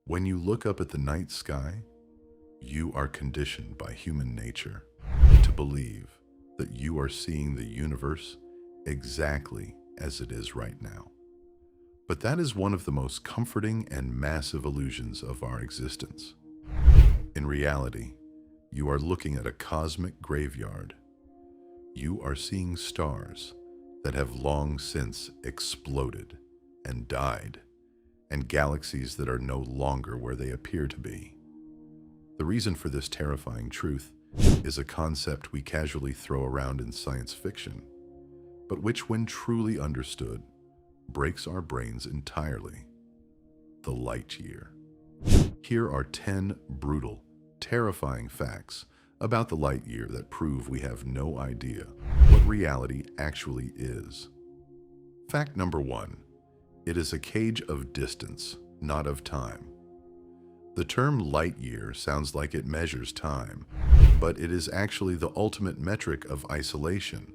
When you look up at the night sky, you are conditioned by human nature to believe that you are seeing the universe exactly as it is right now. But that is one of the most comforting and massive illusions of our existence. In reality, you are looking at a cosmic graveyard. You are seeing stars that have long since exploded and died, and galaxies that are no longer where they appear to be. The reason for this terrifying truth is a concept we casually throw around in science fiction, but which, when truly understood, breaks our brains entirely: the light year. Here are 10 brutal, terrifying facts about the light year that prove we have no idea what reality actually is. Fact number 1. It is a cage of distance, not of time. The term light year sounds like it measures time, but it is actually the ultimate metric of isolation.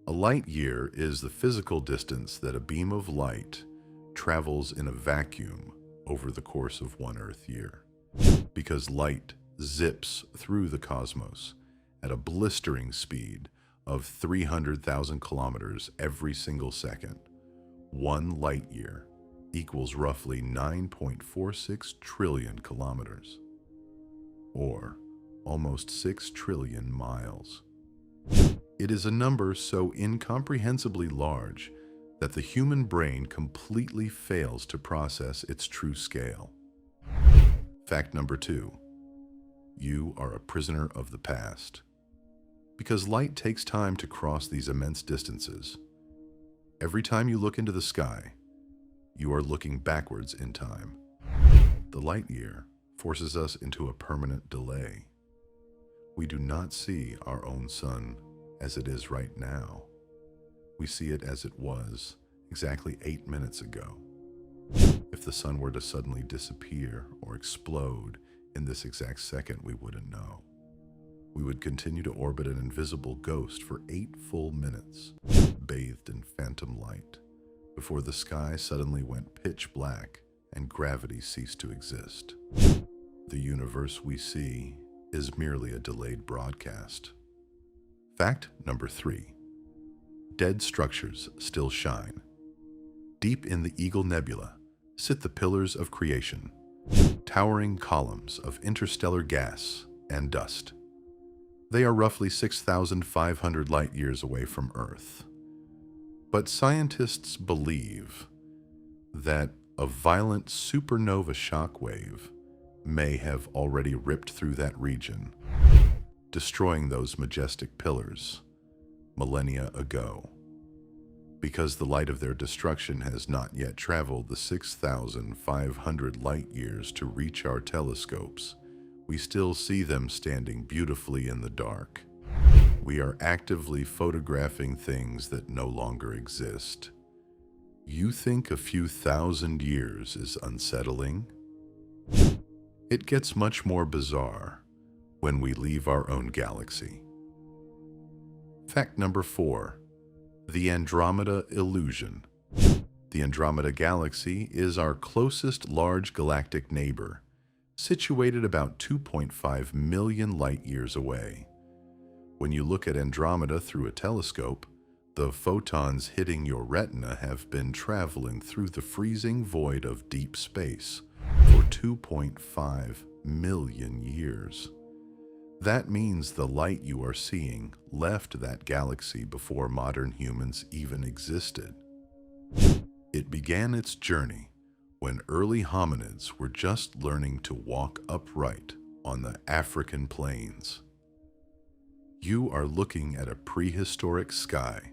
A light year is the physical distance that a beam of light travels in a vacuum over the course of one Earth year. Because light zips through the cosmos at a blistering speed of 300,000 kilometers every single second, 1 light year equals roughly 9.46 trillion kilometers, or almost 6 trillion miles. It is a number so incomprehensibly large that the human brain completely fails to process its true scale. Fact number 2. You are a prisoner of the past. Because light takes time to cross these immense distances, every time you look into the sky, you are looking backwards in time. The light year forces us into a permanent delay. We do not see our own sun as it is right now. We see it as it was exactly 8 minutes ago. If the sun were to suddenly disappear or explode in this exact second, we wouldn't know. We would continue to orbit an invisible ghost for 8 full minutes, bathed in phantom light, before the sky suddenly went pitch black and gravity ceased to exist. The universe we see is merely a delayed broadcast. Fact number 3. Dead structures still shine. Deep in the Eagle Nebula sit the pillars of creation, towering columns of interstellar gas and dust. They are roughly 6,500 light years away from Earth. But scientists believe that a violent supernova shockwave may have already ripped through that region, destroying those majestic pillars millennia ago. Because the light of their destruction has not yet traveled the 6,500 light years to reach our telescopes, we still see them standing beautifully in the dark. We are actively photographing things that no longer exist. You think a few thousand years is unsettling? It gets much more bizarre when we leave our own galaxy. Fact number 4. The Andromeda illusion. The Andromeda galaxy is our closest large galactic neighbor, situated about 2.5 million light years away. When you look at Andromeda through a telescope, the photons hitting your retina have been traveling through the freezing void of deep space for 2.5 million years. That means the light you are seeing left that galaxy before modern humans even existed. It began its journey when early hominids were just learning to walk upright on the African plains. You are looking at a prehistoric sky.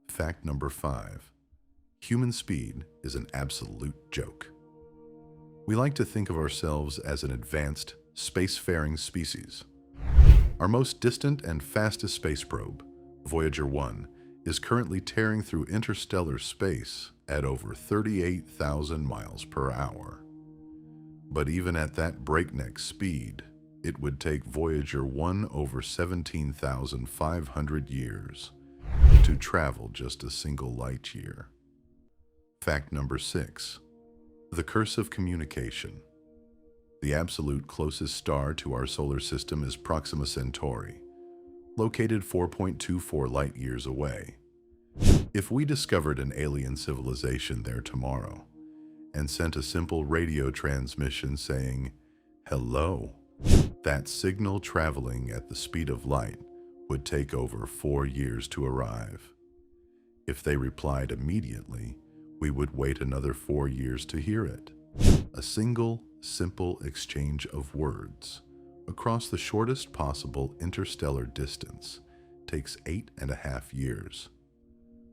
Fact number 5. Human speed is an absolute joke. We like to think of ourselves as an advanced, spacefaring species. Our most distant and fastest space probe, Voyager 1, is currently tearing through interstellar space at over 38,000 miles per hour. But even at that breakneck speed, it would take Voyager 1 over 17,500 years to travel just a single light year. Fact number 6. The curse of communication. The absolute closest star to our solar system is Proxima Centauri, located 4.24 light years away. If we discovered an alien civilization there tomorrow and sent a simple radio transmission saying, "Hello," that signal traveling at the speed of light would take over 4 years to arrive. If they replied immediately, we would wait another 4 years to hear it. A single, simple exchange of words across the shortest possible interstellar distance takes 8.5 years.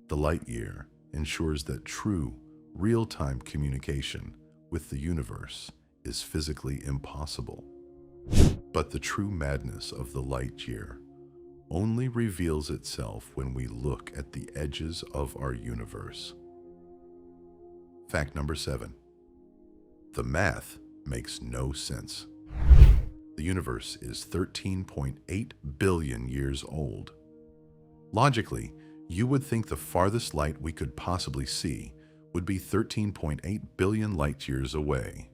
The light year ensures that true, real-time communication with the universe is physically impossible. But the true madness of the light year only reveals itself when we look at the edges of our universe. Fact number 7. The math makes no sense. The universe is 13.8 billion years old. Logically, you would think the farthest light we could possibly see would be 13.8 billion light years away.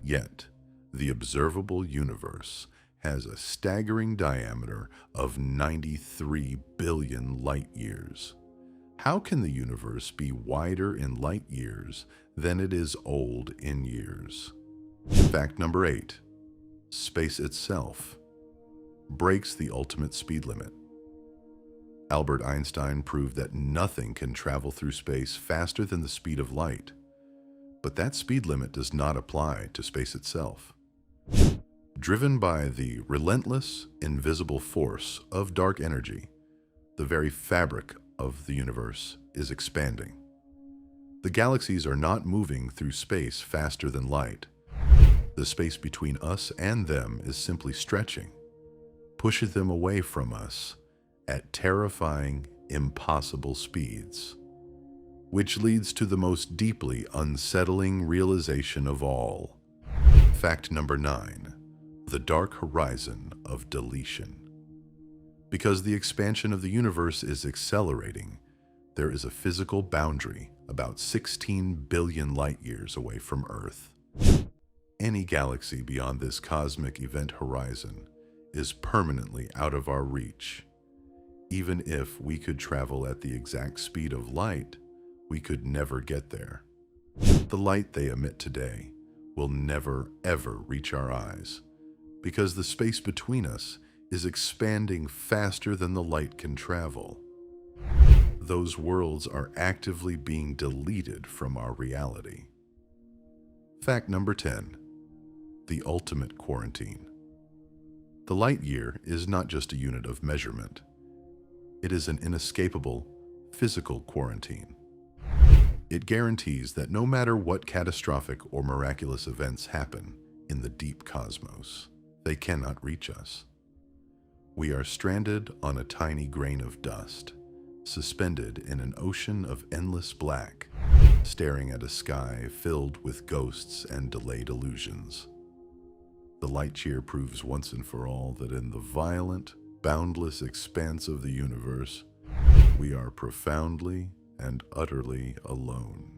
Yet, the observable universe has a staggering diameter of 93 billion light years. How can the universe be wider in light years than it is old in years? Fact number 8. Space itself breaks the ultimate speed limit. Albert Einstein proved that nothing can travel through space faster than the speed of light. But that speed limit does not apply to space itself. Driven by the relentless, invisible force of dark energy, the very fabric of the universe is expanding. The galaxies are not moving through space faster than light. The space between us and them is simply stretching, pushing them away from us at terrifying, impossible speeds, which leads to the most deeply unsettling realization of all. Fact number 9. The dark horizon of deletion. Because the expansion of the universe is accelerating, there is a physical boundary about 16 billion light years away from Earth. Any galaxy beyond this cosmic event horizon is permanently out of our reach. Even if we could travel at the exact speed of light, we could never get there. The light they emit today will never, ever reach our eyes, because the space between us is expanding faster than the light can travel. Those worlds are actively being deleted from our reality. Fact number 10. The ultimate quarantine. The light year is not just a unit of measurement. It is an inescapable, physical quarantine. It guarantees that no matter what catastrophic or miraculous events happen in the deep cosmos, they cannot reach us. We are stranded on a tiny grain of dust, suspended in an ocean of endless black, staring at a sky filled with ghosts and delayed illusions. The light year proves once and for all that in the violent, boundless expanse of the universe, we are profoundly and utterly alone.